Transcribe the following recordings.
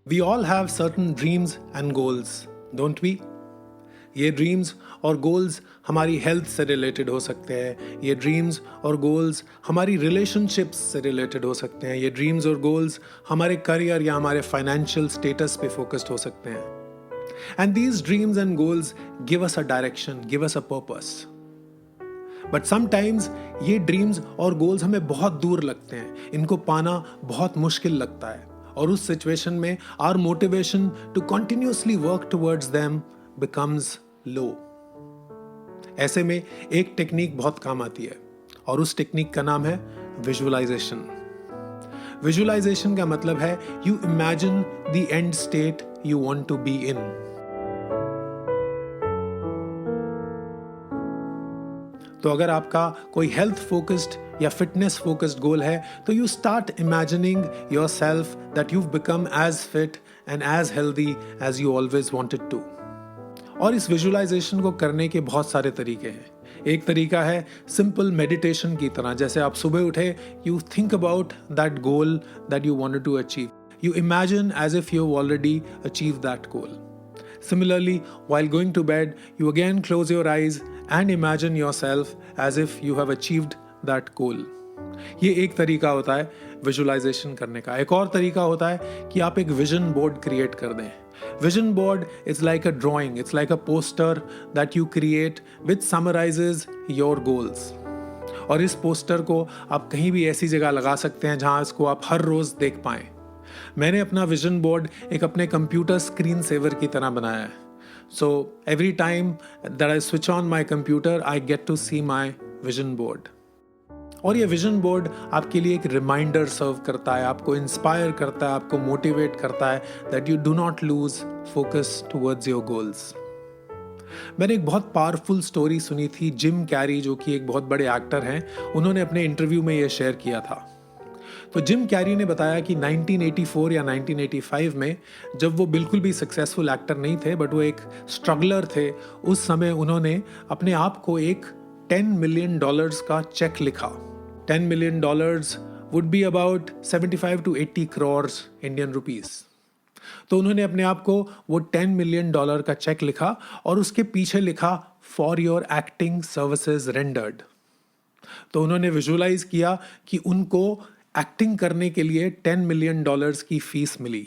We all have certain dreams and goals, don't we? ये dreams और goals हमारी health से रिलेटेड हो सकते हैं, ये ड्रीम्स और गोल्स हमारी रिलेशनशिप्स से रिलेटेड हो सकते हैं, ये ड्रीम्स और गोल्स हमारे करियर या हमारे फाइनेंशियल स्टेटस पे फोकस्ड हो सकते हैं. And these dreams and goals give us a direction, give us a purpose. But sometimes ये ड्रीम्स और गोल्स हमें बहुत दूर लगते हैं, इनको पाना बहुत मुश्किल लगता है, और उस सिचुएशन में our motivation to continuously work towards them becomes low. ऐसे में एक टेक्निक बहुत काम आती है, और उस टेक्निक का नाम है विजुअलाइजेशन. विजुअलाइजेशन का मतलब है you imagine the end state you want to be in. तो अगर आपका कोई हेल्थ फोकस्ड या फिटनेस फोकस्ड गोल है, तो you start imagining yourself that you become as fit and as healthy as you always wanted to. और इस visualisation को करने के बहुत सारे तरीके हैं. एक तरीका है सिंपल मेडिटेशन की तरह. जैसे आप सुबह उठे, you think about that goal that you wanted to achieve. You imagine as if you already achieve that goal. Similarly, while going to bed, you again close your eyes and imagine yourself as if you have achieved that goal. ये एक तरीका होता है visualisation करने का. एक और तरीका होता है कि आप एक विजन बोर्ड क्रिएट कर दें. Vision board is like a drawing, it's like a poster that you create which summarises your goals. और इस पोस्टर को आप कहीं भी ऐसी जगह लगा सकते हैं जहां इसको आप हर रोज देख पाएं. मैंने अपना विजन बोर्ड एक अपने कंप्यूटर स्क्रीन सेवर की तरह बनाया है. So every time that I switch on my computer, I get to see my vision board. और ये विजन बोर्ड आपके लिए एक रिमाइंडर सर्व करता है, आपको इंस्पायर करता है, आपको मोटिवेट करता है that you do not lose focus towards your goals. मैंने एक बहुत पावरफुल स्टोरी सुनी थी. जिम कैरी, जो कि एक बहुत बड़े एक्टर हैं, उन्होंने अपने इंटरव्यू में ये शेयर किया था. तो जिम कैरी ने बताया कि 1984 या 1985 में, जब वो बिल्कुल भी सक्सेसफुल एक्टर नहीं थे बट वो एक स्ट्रगलर थे, उस समय उन्होंने अपने आप को एक $10 million का चेक लिखा. $10 million would be about 75 to 80 crores Indian rupees. तो उन्होंने अपने आप को वो $10 million का चेक लिखा और उसके पीछे लिखा for your acting services rendered. तो उन्होंने विजुअलाइज किया कि उनको एक्टिंग करने के लिए $10 million की फीस मिली.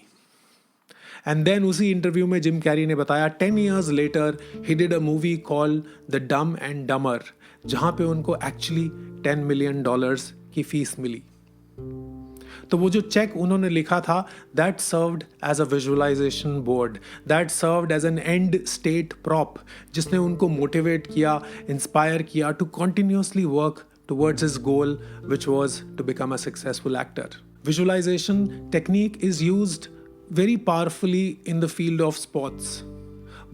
एंड देन उसी इंटरव्यू में जिम कैरी ने बताया 10 years later he did a movie called The Dumb and Dumber, जहां पे उनको एक्चुअली $10 million की फीस मिली. तो वो जो चेक उन्होंने लिखा था, that served as a visualization board, that served as an end state prop, जिसने उनको मोटिवेट किया, इंस्पायर किया to continuously work towards his goal, which was to become a successful actor. Visualization technique is used very powerfully in the field of sports.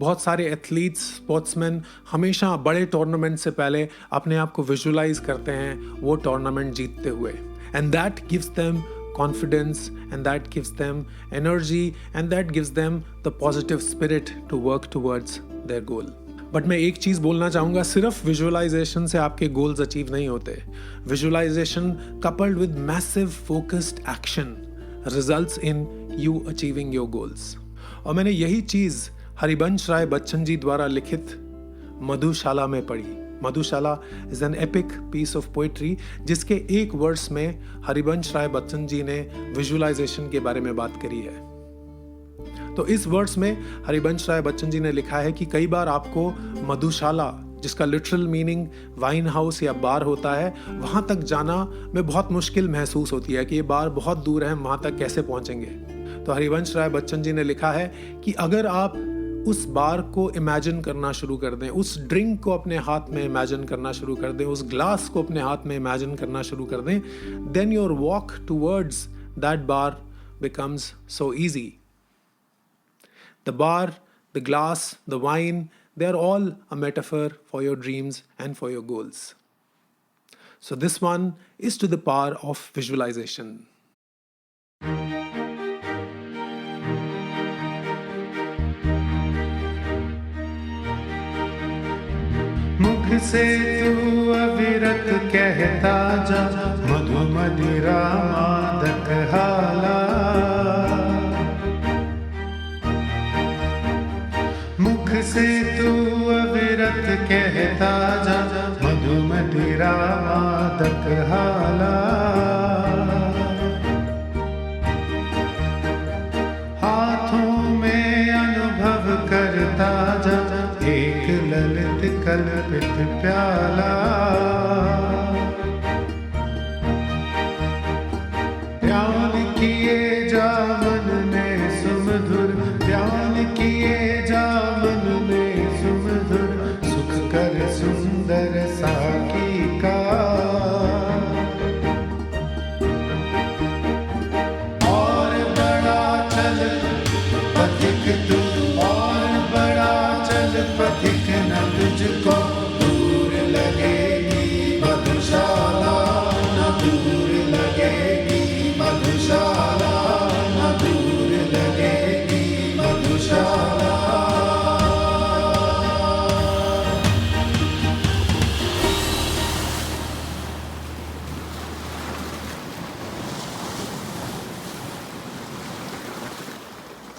बहुत सारे athletes, sportsman हमेशा बड़े tournament से पहले अपने आप को विजुअलाइज करते हैं वो टूर्नामेंट जीतते हुए. And that gives them confidence, and that gives them energy, and that gives them the positive spirit to work towards their goal. But मैं एक चीज़ बोलना चाहूँगा, सिर्फ विजुअलाइजेशन से आपके गोल्स अचीव नहीं होते. Visualization coupled with massive focused action results in you achieving your goals. और मैंने यही चीज़ हरिवंश राय बच्चन जी द्वारा लिखित मधुशाला में पढ़ी. Madhushala is an epic piece of poetry, जिसके एक वर्स में हरिवंश राय बच्चन जी ने विजुअलाइजेशन के बारे में बात करी है. तो इस वर्ड्स में हरिवंश राय बच्चन जी ने लिखा है कि कई बार आपको मधुशाला, जिसका लिटरल मीनिंग वाइन हाउस या बार होता है, वहां तक जाना में बहुत मुश्किल महसूस होती है कि ये बार बहुत दूर है, हम वहां तक कैसे पहुंचेंगे. तो हरिवंश राय बच्चन जी ने लिखा है कि अगर आप उस बार को इमेजिन करना शुरू कर दें, उस ड्रिंक को अपने हाथ में इमेजिन करना शुरू कर दें, उस ग्लास को अपने हाथ में इमेजिन करना शुरू कर दें, then your walk towards that bar becomes so easy. The bar, the glass, the wine, they are all a metaphor for your dreams and for your goals. So this one is to the power of visualization. मुख से तू अविरत कहता जा, मधु मदिरा मादक हाला. से तू अविरत कहता जा, मधु मदिरा मादक हाला। हाथों में अनुभव करता जा, एक ललित कल्पित प्याला। ध्यान किए जा मन में सुमधुर, ध्यान किए जा मन में सुमधुर, सुख कर सुंदर साकी का। और बड़ा चल पथिक तू, और बड़ा चल पथिक न तुझको दूर लगेगी मधुशाला, न दूर लगेगी मधुशाला, न दूर लगेगी मधुशाला।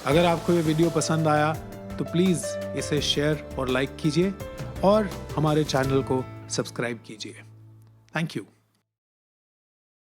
अगर आपको ये वीडियो पसंद आया तो प्लीज़ इसे शेयर और लाइक कीजिए और हमारे चैनल को सब्सक्राइब कीजिए। Thank you.